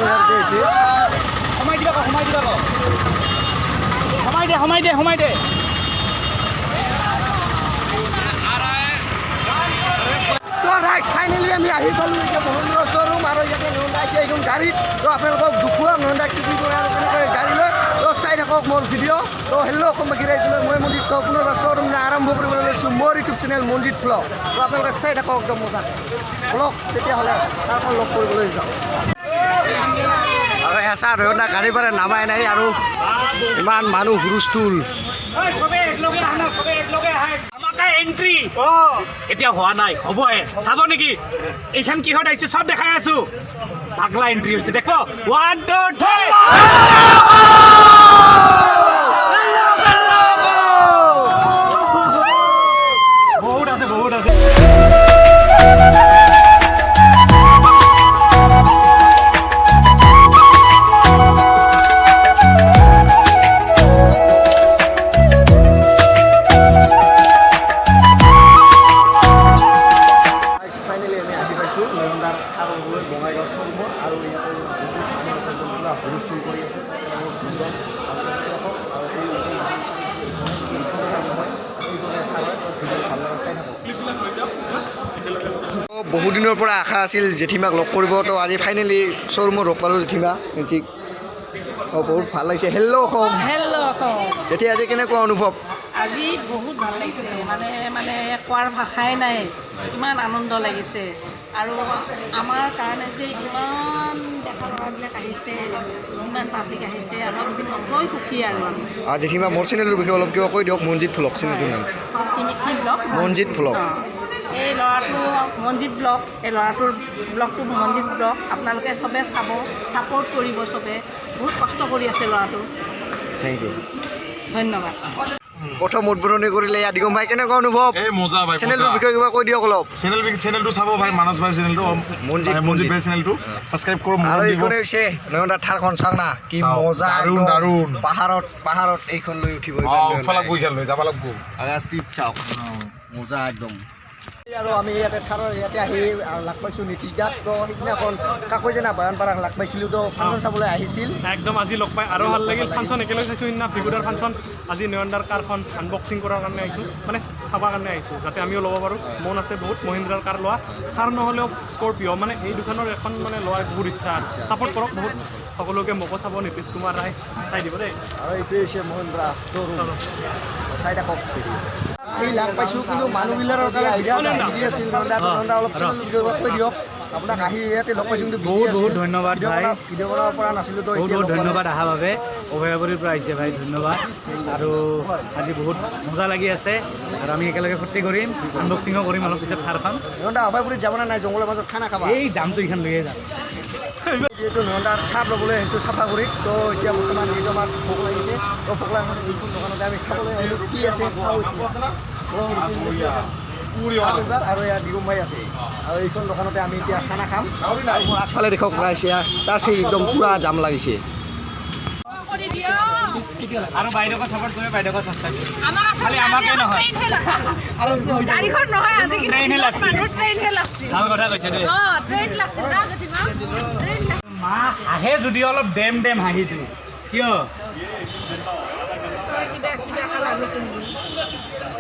জেগাতে হৈছে সোমাই দে তো ৰাইজ ফাইনেলি আমি আহি পালোঁ এতিয়া মহেন্দ্ৰ শ্ব'ৰুম আৰু ইয়াতে নন্দা আছে এইখন গাড়ীত তো আপোনালোকক দেখুৱাম নন্দা কি কৰে আৰু কেনেকৈ গাড়ী লৈ তো চাই থাকক মোৰ ভিডিঅ' তো হেল্ল' অসমবাসী ৰাইজলৈ মই মঞ্জিত তো পুনৰ শ্ব'ৰুম আৰম্ভ কৰিবলৈ লৈছোঁ মোৰ ইউটিউব চেনেল মঞ্জিত ভ্লগ তো আপোনালোকে চাই থাকক একদম মজা ভ্লগ তেতিয়াহ'লে তাৰখন লগ কৰিবলৈ যাওঁ আৰু হেঁচা নন্দা গাড়ীৰ পৰা নামাই নাই আৰু ইমান মানুহ হুলস্থুল এন্ট্ৰি এতিয়া হোৱা নাই হ'বহে চাব নেকি এইখন কিহত আহিছো চব দেখাই আছো পাগলা এন্ট্ৰি হৈছে দেখো 1 2 3 বহুত আছে হুলস্থুল কৰি আছে বহু দিনৰ পৰা আশা আছিল জেঠীমাক লগ কৰিব তো আজি ফাইনেলি শ্ব'ৰুমত লগ পালোঁ জেঠীমা ঠিক বহুত ভাল লাগিছে হেল্ল' অসম জেঠী আজি কেনেকুৱা অনুভৱ আজি বহুত ভাল লাগিছে মানে কোৱাৰ ভাষাই নাই ইমান আনন্দ লাগিছে আৰু আমাৰ কাৰণে যে ইমান ডেকা ল'ৰাবিলাক আহিছে ইমান পাব্লিক আহিছে আমাৰ নথৈ সুখী আৰু জেঠীমা মোৰ চেনেলৰ বিষয়ে অলপ কিবা কৈ দিয়ক মঞ্জিত ভ্লগ চেনেলটোৰ নাম কি ব্লগ মঞ্জিত ভ্লগ এই ল'ৰাটো মঞ্জিত ব্লগ এই ল'ৰাটোৰ ব্লগটো মঞ্জিত ব্লগ আপোনালোকে চবে চাব ছাপৰ্ট কৰিব চবে বহুত কষ্ট কৰি আছে ল'ৰাটো থেংক ইউ ধন্যবাদ প্ৰথম উদ্বোধনী কৰিলে ইয়াত দিগম ভাই কেনেকুৱা অনুভৱ এই মজা ভাই চেনেলটোৰ বিষয়ে কিবা কৈ দিয়ক অলপ চেনেলটো চাব ভাই মানস ভাই চেনেলটো মঞ্জিত ভাই চেনেলটো সাবস্ক্ৰাইব কৰক আৰু এইখনে হৈছে নয়নদাৰ থাৰখন চাওক না কি মজা দাৰুণ পাহাৰত এইখন লৈ উঠিব উঠবা লাগব এইখন লৈ যাব লাগব চিট চাওক মজা একদম আৰু আমি ইয়াতে থাৰৰ ইয়াতে আহি লাগ পাইছোঁ নীতিশ দাক তো সেইদিনাখন কাকৈজনা বাগানপাৰাক লাগ পাইছিলোঁ তো ফাংচন চাবলৈ আহিছিল একদম আজি লগ পাই আৰু ভাল লাগিল ফাংচন একেলগে চাইছোঁ সিদিনা ভিগুদাৰ ফাংচন আজি নয়নদাৰ কাৰখন আনবক্সিং কৰাৰ কাৰণে আহিছোঁ মানে চাবৰ কাৰণে আহিছোঁ যাতে আমিও ল'ব পাৰোঁ মন আছে বহুত মহিন্দ্ৰাৰ কাৰ লোৱা থাৰ নহ'লেও স্কৰপিঅ' মানে এই দুখনৰ এখন মানে লোৱাৰ বহুত ইচ্ছা ছাপৰ্ট কৰক বহুত সকলোকে মোকো চাব নীতিশ কুমাৰ ৰায় চাই দিব দেই আৰু এইটোৱে হৈছে মহিন্দ্ৰা শ্ব'ৰুম চাই থাকক সেই লাগ পাইছোঁ কিন্তু মানুহবিলাকৰ কাৰণে বিৰাট বিজি আছিল নন্দা অলপ কৈ দিয়ক আপোনাক আহি ইয়াতে লগ পাইছোঁ কিন্তু বহুত ধন্যবাদ ভাই ভিডিঅ' বনাব পৰা নাছিলোঁ তো বহুত ধন্যবাদ অহাৰ বাবে অভয়াপুৰীৰ পৰা আহিছে ভাই ধন্যবাদ আৰু আজি বহুত মজা লাগি আছে আৰু আমি একেলগে ফূৰ্তি কৰিম আনবক্সিঙো কৰিম অলপ পিছত থাৰখন নন্দা অভয়পুৰীত যাব নাই জংঘলৰ মাজত খানা খাবা এই দামটো এইখন লৈয়ে যাম যিহেতু নন্দাৰ থাপ ল'বলৈ আহিছোঁ চাফাগুৰিত তো এতিয়া বৰ্তমান যিহেতু আমাৰ ভোক লাগিছে তো ভোক লাগা যিখন দোকানতে আমি খাবলৈ আহিলোঁ কি আছে আৰু ইয়াত দিগুম ভাই আছে আৰু এইখন দোকানতে আমি এতিয়া খানা খাম আৰু মোৰ আগফালে দেখক ৰাইছে তাত সেই একদম পুৰা জাম লাগিছে আৰু বাইদেউকো ছাপৰ্ট কৰিম বাইদেউকো ছাবস্ক্ৰাইব খালি আমাকে নহয় আৰু গাড়ীখন নহয় আজি কি ট্ৰেইনহে লাগছিল ভাল কথা কৈছে দেই ট্ৰেইন লাগছিল না জেঠিমা ট্ৰেইন মা আহে যদি অলপ ডেম হাঁহিটো কিয়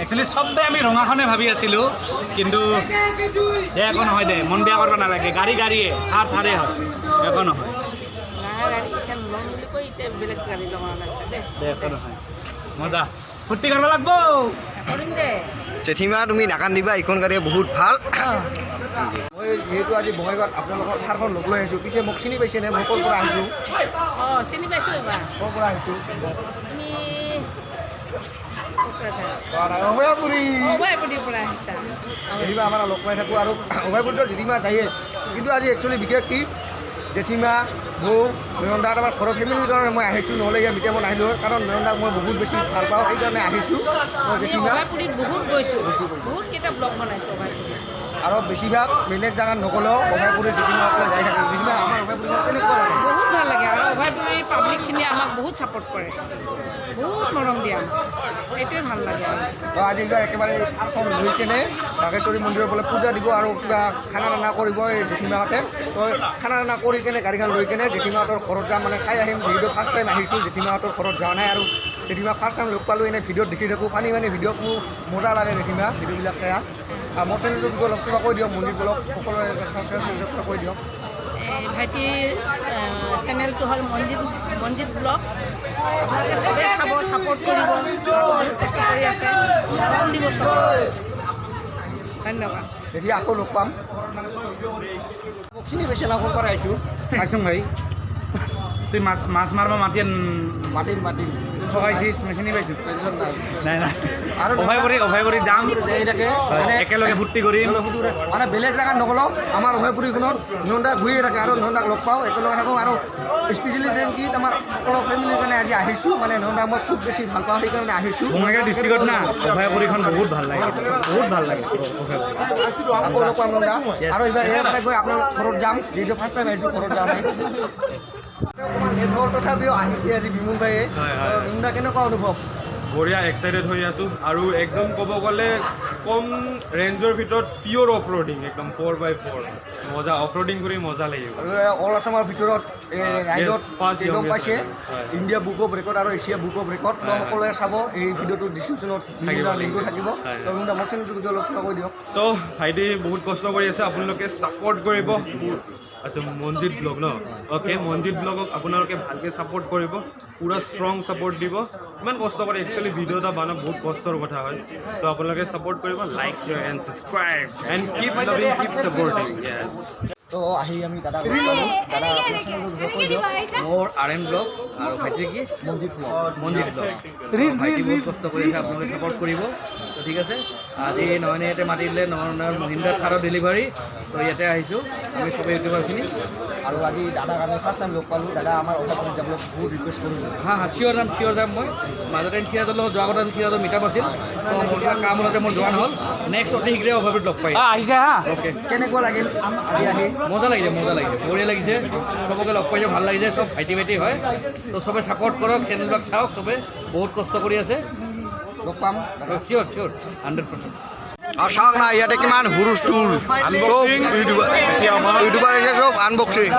একচুৱেলি চবে আমি ৰঙাখনে ভাবি আছিলোঁ কিন্তু একো নহয় দে মন বেয়া কৰিব নালাগে গাড়ীয়ে থাৰে হয় একো নহয় একো নহয় মজা ফূৰ্তি কৰিব লাগিব জেঠীমা তুমি নাকান্দিবা এইখন গাড়ীয়ে বহুত ভাল মই যিহেতু আজি বঙাইগাঁৱত আপোনালোকৰ থাৰখন ল'বলৈ আহিছোঁ পিছে মোক চিনি পাইছেনে মই ক'ৰ পৰা আহিছোঁ চিনি পাইছোঁ ক'ৰ পৰা আহিছোঁ জেঠীমা আমাৰ লগ পাই থাকোঁ আৰু অভয়পুৰীত জেঠীমা যায়ে কিন্তু আজি একচুৱেলি বিশেষ কি জেঠীমা বৌ নয়নদাক আমাৰ ঘৰৰ ফেমিলিৰ কাৰণে মই আহিছোঁ নহ'লে ইয়াৰ মিটিঙত নাহিলোঁ হয় কাৰণ নয়নদাক মই বহুত বেছি ভাল পাওঁ সেইকাৰণে আহিছোঁ জেঠীমা বহুত গৈছোঁ বহুতকেইটা ব্লগ বনাইছোঁ আৰু বেছিভাগ বেলেগ জেগাত নগ'লেও অভয়পুৰীত জেঠীমাসকলে যাই থাকে জেঠীমা আমাৰ অভয়পুৰীত কেনেকুৱা লাগে বহুত ভাল লাগে আৰু অভয়পুৰী পাব্লিকখিনিয়ে আমাক বহুত ছাপোৰ্ট কৰে, বহুত মৰম দিয়ে আমাক, এইটোৱে ভাল লাগে আৰু। তো আজি একেবাৰে থাৰখন লৈ কেনে বাঘেশ্বৰী মন্দিৰৰ বোলে পূজা দিব আৰু কিবা খানা দানা কৰিব এই জেঠীমাহঁতে। তো খানা দানা কৰি কেনে গাড়ীখন লৈ কেনে জেঠীমাহঁতৰ ঘৰত যাম, মানে চাই আহিম। ভিডিঅ' ফাৰ্ষ্ট টাইম আহিছোঁ, জেঠীমাহঁতৰ ঘৰত যোৱা নাই আৰু জেঠীমা ফাৰ্ষ্ট টাইম লগ পালোঁ। এনেই ভিডিঅ'ত দেখি থাকোঁ, ফানি ভিডিঅ'ত মোৰ মজা লাগে জেঠীমা ভিডিঅ'বিলাক সেয়া। মোৰ চেনেলটোৰ বিষয়ে অলপ কিবা কৈ দিয়ক, মন্দিৰ ব্লগ সকলোৱে কৈ দিয়ক। ভাইটিৰ চেনেলটো হ'ল মঞ্জিত ব্লগ। আপোনালোকে চবেই চাব, ছাপোৰ্ট কৰিব, কষ্ট কৰি আছে, মৰম দিব চব। ধন্যবাদ। তেতিয়া আকৌ লগ পাম। চিনি পাইছে না, ক'ৰ পৰা আহিছোঁ? পাইছোঁ ভাই, তুই মাছ মাৰিব মাতিম চকাইছিস মেচিনি পাইছোঁ। নাই নাই, আৰু অভয় কৰি যাম, যাই থাকে একেলগে ফূৰ্তি কৰিম। মানে বেলেগ জেগাত নগ'লেও আমাৰ অভয়পুৰীখনত নন্দা ঘূৰিয়ে থাকে আৰু নন্দাক লগ পাওঁ, একেলগে থাকোঁ। আৰু স্পেচিয়েলি কি আমাৰ সকলো ফেমিলিৰ কাৰণে আজি আহিছোঁ, মানে নন্দা মই খুব বেছি ভাল পাওঁ, সেইকাৰণে আহিছোঁ। বঙাইগাঁও ডিষ্ট্ৰিক্টত না অভয়পুৰীখন বহুত ভাল লাগে, বহুত ভাল লাগে আকৌ লগ পাম নন্দা। আৰু এইবাৰ গৈ আপোনাৰ ঘৰত যাম, যিহেতু ফাৰ্ষ্ট টাইম আহিছোঁ, ঘৰত যাম। তথাপিও আহিছে আজি বিমল ভাইয়ে। নন্দা কেনেকুৱা অনুভৱ? বঢ়িয়া এক্সাইটেড হৈ আছোঁ আৰু একদম ক'ব গ'লে কম ৰেঞ্জৰ ভিতৰত পিয়'ৰ অফ ৰোডিং, একদম 4x4 মজা অফ ৰোডিং কৰি মজা লাগিব। অল আছামৰ ভিতৰত ৰাইডত ফাৰ্ষ্ট গম পাইছে হয়। ইণ্ডিয়া বুক অফ ৰেকৰ্ড আৰু এছিয়া বুক অফ ৰেকৰ্ড। সকলোৱে চাব, এই ভিডিঅ'টোৰ ডিছক্ৰিপশ্যনত লিংকটো থাকিব। মোৰ চেনেলটোৰ ভিডিঅ' অলপ কিবা কৈ দিয়ক। চ' ভাইটি বহুত কষ্ট কৰি আছে, আপোনালোকে ছাপৰ্ট কৰিব। আচ্ছা মঞ্জিত ব্লগ ন, অ'কে মঞ্জিত ব্লগক আপোনালোকে ভালকৈ ছাপৰ্ট কৰিব, পূৰা ষ্ট্ৰং ছাপৰ্ট দিব। ইমান কষ্ট কৰে, একচুৱেলি ভিডিঅ' এটা বনোৱা বহুত কষ্টৰ কথা হয়। তো আপোনালোকে ছাপৰ্ট কৰিব, like share and subscribe and keep loving, keep supporting. তো আহি আমি দাদা দাদা আপোনাৰ চেনেলটোৰ বিষয়ে কৈ দিয়ক। মোৰ RM ব্লগ আৰু ভাইটিৰ কি মঞ্জিত ব্লগ। মঞ্জিত ব্লগ। ভাইটি বহুত কষ্ট কৰি আছে, আপোনালোকে ছাপৰ্ট কৰিব। তো ঠিক আছে, আজি নয়নে ইয়াতে মাতি দিলে, নয়নৰ মহিন্দ্ৰা থাৰৰ ডেলিভাৰী। তো ইয়াতে আহিছোঁ আমি চবেই ইউটিউবাৰখিনি। আৰু আজি দাদাক আমি ফাৰ্ষ্ট টাইম লগ পালোঁ। দাদা আমাৰ অসমত যাবলৈ বহুত ৰিকুৱেষ্ট কৰিলোঁ। চিয়'ৰ যাম মই। মাজতে চিৰাজৰ লগত যোৱা কথা আছিল, চিৰাজৰ মিটাপ আছিল। তো মোৰ কিবা কাম ওলাওঁতে মোৰ যোৱা নহ'ল। নেক্সট অতি শীঘ্ৰে অভাৱত লগ পাই আহিছে হা। অ'কে, কেনেকুৱা লাগিল আজি আহি? মজা লাগিছে, বঢ়িয়া লাগিছে। চবকে লগ পাইছে, ভাল লাগিছে। চব ভাইটি হয়। তো চবে ছাপৰ্ট কৰক, চেনেলবিলাক চাওক, চবে বহুত কষ্ট কৰি আছে। লগ পাম। চিয়'ৰ 100%। আৰু চাওক না, ইয়াতে কিমান হুৰুস্থুল, চব ইউটিউবাৰ আহিছে, চব আনবক্সিং।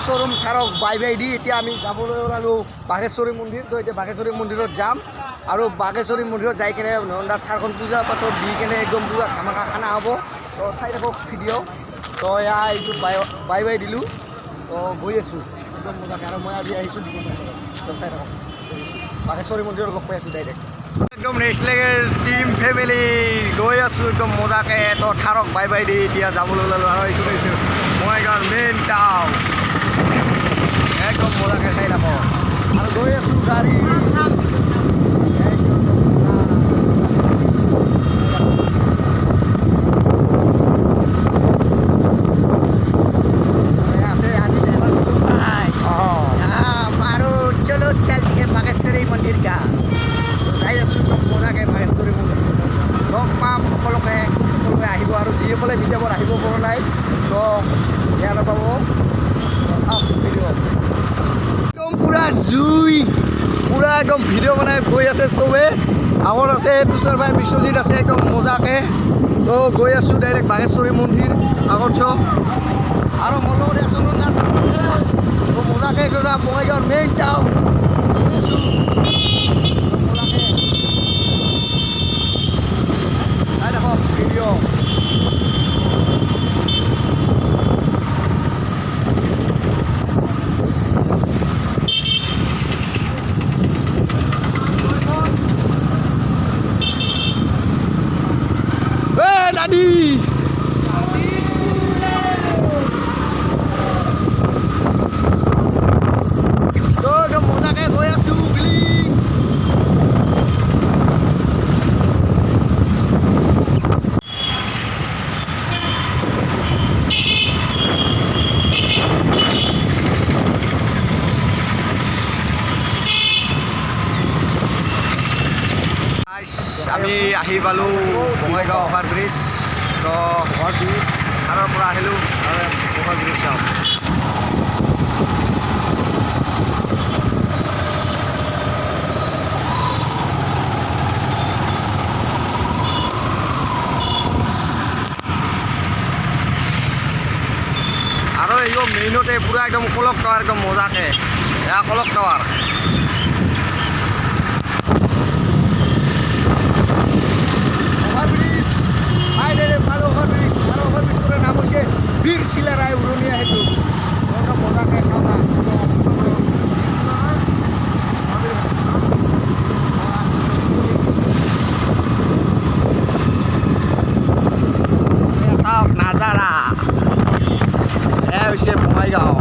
শ্ব'ৰুম থাৰক বাই দি এতিয়া আমি যাবলৈ ওলালোঁ বাঘেশ্বৰী মন্দিৰ। তো এতিয়া বাঘেশ্বৰী মন্দিৰত যাম আৰু বাঘেশ্বৰী মন্দিৰত যাই কেনে নন্দাৰ থাৰখন পূজা পাতল দি কেনে একদম পূৰা ধামাকা খানা হ'ব। তো চাই থাকক ভিডিঅ'। তো এয়া এইটো বাই দিলোঁ। তো গৈ আছোঁ একদম মজাকৈ। আৰু মই আজি আহিছোঁ তো চাই থাকক, বাঘেশ্বৰী মন্দিৰত লগ পাই আছোঁ ডাইৰেক্ট। একদম নেক্সট লেভেল টিম ফেমিলি গৈ আছোঁ একদম মজাকৈ। তো থাৰক বাই দি এতিয়া যাবলৈ ওলালোঁ। আৰু এইটো কৈছোঁ বঙাইগাঁৱৰ মেইন টাউন, একদম মজাকৈ চাই থাকক। আৰু গৈ আছোঁ গাড়ী বাঘেশ্বৰী মন্দিৰ গা যাই আছোঁ একদম মজাকৈ বাঘেশ্বৰী মন্দিৰ। লগ পাম সকলোকে আহিব। আৰু যিসকলে ভিডিঅ'ত আহিব পৰা নাই তো বেয়া নাপাব, একদম পূৰা জুই, পূৰা একদম ভিডিঅ' বনাই গৈ আছে চবে। আগত আছে তুষাৰ ভাই, বিশ্বজিৎ আছে একদম মজাকৈ। তো গৈ আছোঁ ডাইৰেক্ট বাঘেশ্বৰী মন্দিৰ আগত চ। আৰু মলতে আছোঁ মজাকৈ বঙাইগাঁৱৰ মেইন টাউন। চাই থাকক ভিডিঅ'। আহি পালোঁ বঙাইগাঁও অভাৰ ব্ৰিজ তো অভাৰ ব্ৰিজ থাৰৰ পৰা আহিলোঁ আৰু অভাৰ ব্ৰিজ চাওঁ আৰু এইটো মেইনতে পুৰা একদম কলক টাৱাৰ একদম মজাকে এয়া কলক টাৱাৰ অভাৰব্ৰিজ ফাইনেলি পালোঁ অভাৰব্ৰিজ আৰু অভাৰব্ৰিজটোৰ নাম হৈছে বীৰ চিলাৰায় উৰণীয়া সেতু একদম মজাকে চাবা চাওক নাজাৰা এয়া হৈছে বঙাইগাঁও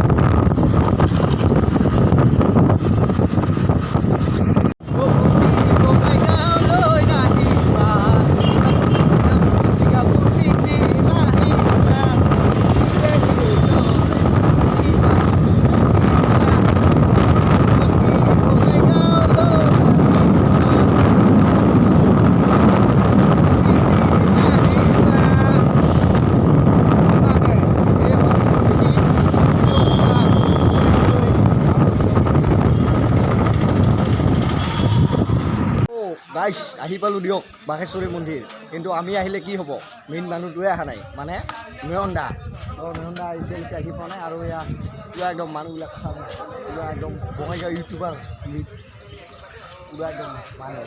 গাইছ আহি পালোঁ দিয়ক বাঘেশ্বৰী মন্দিৰ কিন্তু আমি আহিলে কি হ'ব মেইন মানুহটোৱে অহা নাই মানে নয়ন দা আহিছে এতিয়া আহি পোৱা নাই আৰু এয়া পুৰা একদম মানুহবিলাক চাব পুৰা একদম বঙাইগাঁও ইউটিউবাৰ পুৰা একদম মানুহ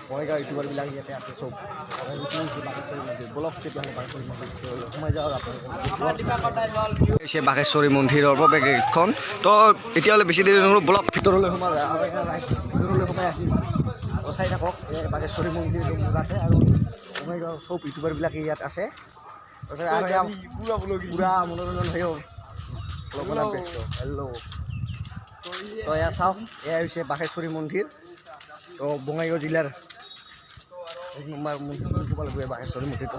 বঙাইগাঁও ইউটিউবাৰবিলাক ইয়াতে আছে চব বাঘেশ্বৰী মন্দিৰ বলক তেতিয়াহ'লে বাঘেশ্বৰী মন্দিৰ সোমাই যাওঁ আপোনালোকে বাঘেশ্বৰী মন্দিৰৰ প্ৰৱেশ গেটখন তো এতিয়াহ'লে বেছি দেৰি নহ'লেও বলক ভিতৰলৈ সোমাই যায় আৰু ভিতৰলৈ সোমাই আহি চাই থাকক বাঘেশ্বৰী মন্দিৰ আছে আৰু বঙাইগাঁও চব ইউটিউবাৰবিলাকে ইয়াত আছে আৰু পুৰা মনোৰঞ্জন হৈও হেল্ল' তো এয়া চাওক এয়া হৈছে বাঘেশ্বৰী মন্দিৰ তো বঙাইগাঁও জিলাৰ এক নম্বৰ মন্দিৰ ক'ব লাগিব বাঘেশ্বৰী মন্দিৰটো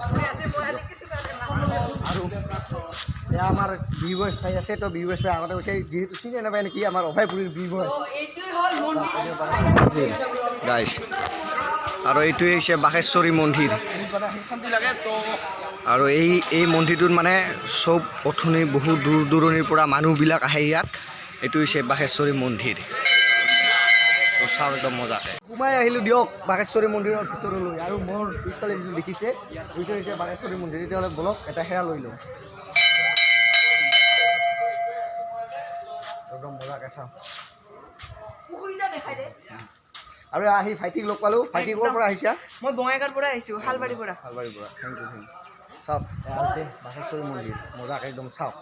আৰু এয়া আমাৰ বিহুৱেজ ঠাই আছে তো বিহুৱেজ ঠাই আগতে হৈছে যিহেতু চিনি নাপায় নেকি আমাৰ অভয়পুৰীৰ বিহুৱেজ গাইছ আৰু এইটোৱে হৈছে বাঘেশ্বৰী মন্দিৰ আৰু এই মন্দিৰটোত মানে চব অথনি বহুত দূৰ দূৰণিৰ পৰা মানুহবিলাক আহে ইয়াত এইটো হৈছে বাঘেশ্বৰী মন্দিৰ চাওক একদম মজাকে সোমাই আহিলোঁ দিয়ক বাঘেশ্বৰী মন্দিৰৰ ভিতৰলৈ আৰু মোৰ পিছফালে যিটো দেখিছে এইটো হৈছে বাঘেশ্বৰী মন্দিৰ তেতিয়াহ'লে বলক এটা সেয়া লৈ লওঁ একদম মজাকে চাওঁ আৰু আহি ভাইটিক লগ পালোঁ ভাইটি ক'ৰ পৰা আহিছা মই বঙাইগাঁৱৰ পৰা আহিছোঁ শালবাৰীৰ পৰা থেংক ইউ চাওক এয়া হৈছে বাঘেশ্বৰী মন্দিৰ মজাকে একদম চাওক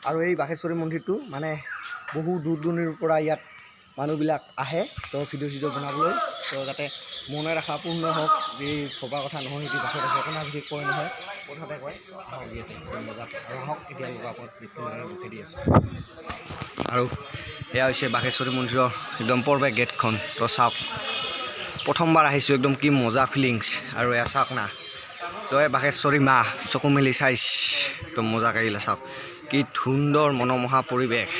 আৰু এই বাঘেশ্বৰী মন্দিৰটো মানে বহু দূৰ দূৰণিৰ পৰা ইয়াত মানুহবিলাক আহে তো ভিডিঅ' চিডিঅ' বনাবলৈ তো যাতে মনে ৰাখা পূৰ্ণ হওক যি ভবা কথা নহয় সেইটো পাছত আছে আপোনাৰ যদি কয় নহয় কথাতে কয় আহক ইয়াতে মজাকে আৰু আহক এতিয়ালৈকে আপোনাক দেখি দি আছে আৰু এয়া হৈছে বাঘেশ্বৰী মন্দিৰৰ একদম প্ৰৱেশ গেটখন তো চাওক প্ৰথমবাৰ আহিছোঁ একদম কি মজা ফিলিংছ আৰু এয়া চাওক না জয় বাঘেশ্বৰী মা চকু মেলি চাইছ একদম মজাকে আহিলে চাওক কি সুন্দৰ মনোমোহা পৰিৱেশ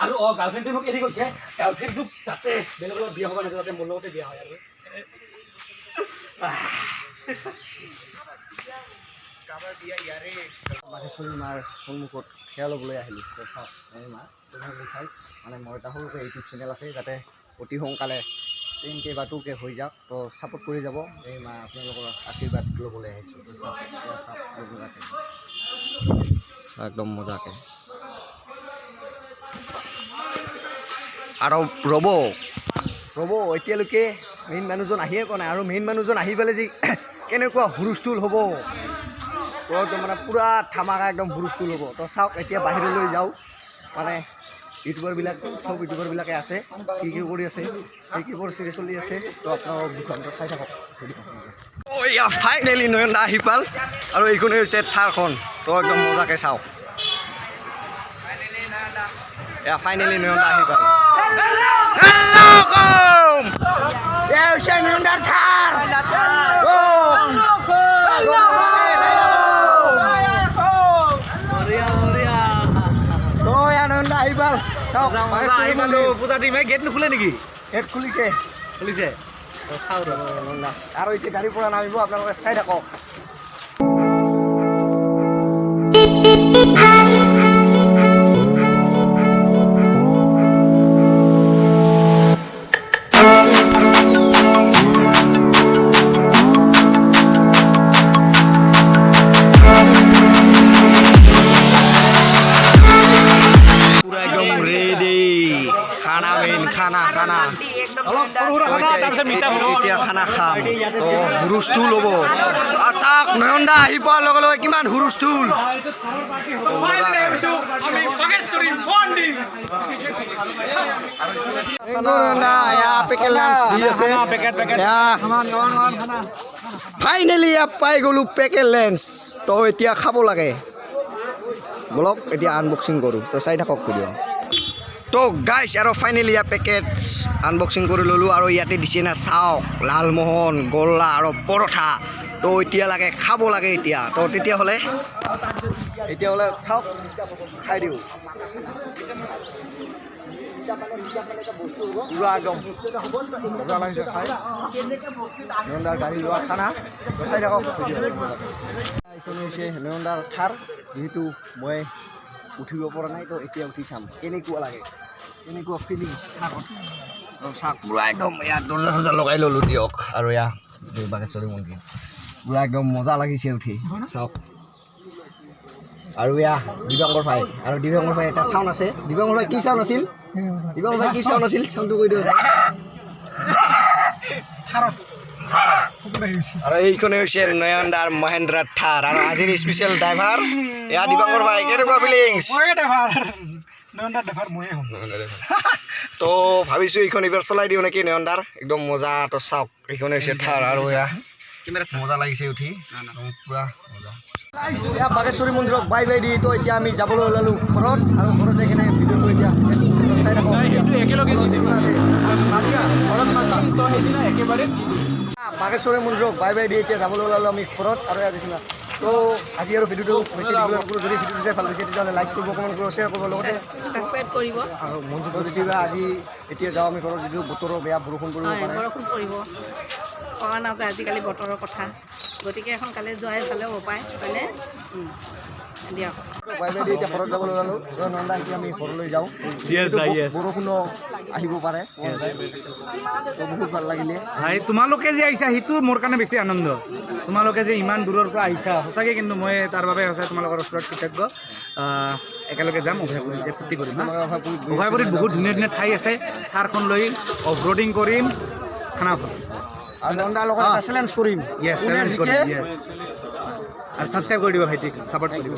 আৰু গাৰ্লফ্ৰেণ্ডে মোক এৰি গৈছে গাৰ্লফ্ৰেণ্ডটোক যাতে বেলেগৰ লগত বিয়া হ'ব নাযায় যাতে মোৰ লগতে বিয়া হয় আৰু বাঘেশ্বৰী মাৰ সন্মুখত সেয়া ল'বলৈ আহিলোঁ চাওক এই মা চাইজ মানে মোৰ এটা সৰুকৈ ইউটিউব চেনেল আছে যাতে অতি সোনকালে 10K বা 2K হৈ যাওক তো ছাপোৰ্ট কৰি যাব এই মা আপোনালোকৰ আশীৰ্বাদ ল'বলৈ আহিছোঁ একদম মজাকে আৰু ৰ'ব এতিয়ালৈকে মেইন মানুহজন আহিয়ে পোৱা নাই আৰু মেইন মানুহজন আহি পেলাই যে কেনেকুৱা হুলস্থুল হ'ব তো একদম মানে পূৰা ধামাকা একদম হুলস্থুল হ'ব তো চাওক এতিয়া বাহিৰলৈ যাওঁ মানে ইউটিউবাৰবিলাক চব ইউটিউবাৰবিলাকে আছে কি কৰি আছে কি পৰিস্থিতি চলি আছে তো আপোনালোকক দুখনটো চাই থাকক ফাইনেলি নয়ন দা আহি পাল আৰু এইখনেই হৈছে থাৰখন তো একদম মজাকে চাওক ফাইনেলি নয়ন দা আহি পাল নয়ন দাৰ থাৰ পূজা দিম গেট নুখুলে নেকি গেট খুলিছে খুলিছে আৰু এতিয়া গাড়ীৰ পৰা নামিব আপোনালোকে চাই থাকক পুৰা একদম ৰেডি খানা মেইন খানা এতিয়া খানা খাম তো হুৰুস্থুল হ'ব আচাক নয়ন দা আহি পোৱাৰ লগে লগে কিমান হুৰুস্থুল ফাইনেলি পাই গ'লো পেকেট লেন্স তো এতিয়া খাব লাগে বলক এতিয়া আনবক্সিং কৰোঁ তো চাই থাকক ভিডিঅ' তো গাইছ আৰু ফাইনেলি ইয়াৰ পেকেট আনবক্সিং কৰি ল'লোঁ আৰু ইয়াতে দিছে না চাওক লালমোহন গোল্লা আৰু পৰঠা তো এতিয়া লাগে খাব লাগে এতিয়া তো তেতিয়াহ'লে চাওক খাই দিওঁ পুৰা একদম মজা লাগিছে খাই নয়নদাৰ গাড়ী লোৱা খানা চাই থাকক এইখন হৈছে নয়নদাৰ থাৰ যিহেতু মই উঠিব পৰা নাই তো এতিয়া উঠি চাম কেনেকুৱা লাগে কেনেকুৱা ফিলিংছ চাওক পুৰা একদম ইয়াত দৰ্জা চৰ্জা লগাই ল'লোঁ দিয়ক আৰু এয়া বাঘেশ্বৰী মন্দিৰ পুৰা একদম মজা লাগিছে উঠি চাওক আৰু এয়া দিবাংকৰ ভাই আৰু দিবাংকৰ ভাই এটা চাউণ্ড আছে দিবাংকৰ ভাই কি চাউণ্ড আছিল চাউণ্ডটো কৈ দিয়ক আৰু এইখনে হৈছে নয়নদাৰ মহেন্দ্ৰাৰ থাৰ আৰু আজিৰ স্পেচিয়েল ড্ৰাইভাৰ এয়া দিবাংকৰ ভাই কেনেকুৱা ফিলিংছ তো ভাবিছোঁ এইখন এইবাৰ চলাই দিওঁ নেকি নয়নদাৰ একদম মজা তো চাওক এইখনে হৈছে থাৰ আৰু এয়া মজা লাগিছে উঠি পুৰা মজা এয়া বাঘেশ্বৰী মন্দিৰক বাই বাই দি তো এতিয়া আমি যাবলৈ ওলালোঁ ঘৰত আৰু ঘৰত যাই কিনে ভিডিঅ'টো এতিয়া চাই থাকক বাঘেশ্বৰী মন্দিৰক বাই বাই দি এতিয়া যাবলৈ ওলালোঁ আমি ঘৰত আৰু ইয়াত দেখিলা তো আজি আৰু ভিডিঅ'টো বেছি দিবলৈ নকৰোঁ যদি ভিডিঅ'টো চাই ভাল লাগিছে তেতিয়াহ'লে লাইক কৰিব কমেণ্ট কৰিব শ্বেয়াৰ কৰিব লগতে ছাবস্ক্ৰাইব কৰিব আৰু মন্দিৰত যেতিয়া আজি এতিয়া যাওঁ আমি ঘৰত যিটো বতৰো বেয়া বৰষুণ পৰিব পাৰে বৰষুণ পৰিব কোৱা নাযায় আজিকালি বতৰৰ কথা গতিকে সোনকালে যোৱাই ভালে উপায় হয়নে দিয়ক বাই বাই দি এতিয়া ঘৰত যাবলৈ ওলালোঁ নন্দা এতিয়া আমি ঘৰলৈ যাওঁ বৰষুণো আহিব পাৰে বহুত ভাল লাগিলে ভাই তোমালোকে যে আহিছা সেইটো মোৰ কাৰণে বেছি আনন্দ তোমালোকে যে ইমান দূৰৰ পৰা আহিছা সঁচাকৈ কিন্তু মই তাৰ বাবে সঁচাই তোমালোকৰ ওচৰত কৃতজ্ঞ একেলগে যাম অভয়াপুৰীত ফূৰ্তি কৰিম অভয়াপুৰীত বহুত ধুনীয়া ধুনীয়া ঠাই আছে থাৰখন লৈ অফ ৰোডিং কৰিম খানা খাম আৰু নন্দাৰ লগত এটা চেলেঞ্জ কৰিম য়েছ চেলেঞ্জ কৰিম য়েছ আৰু ছাবস্ক্ৰাইব কৰি দিব ভাইটিক ছাপৰ্ট কৰি দিব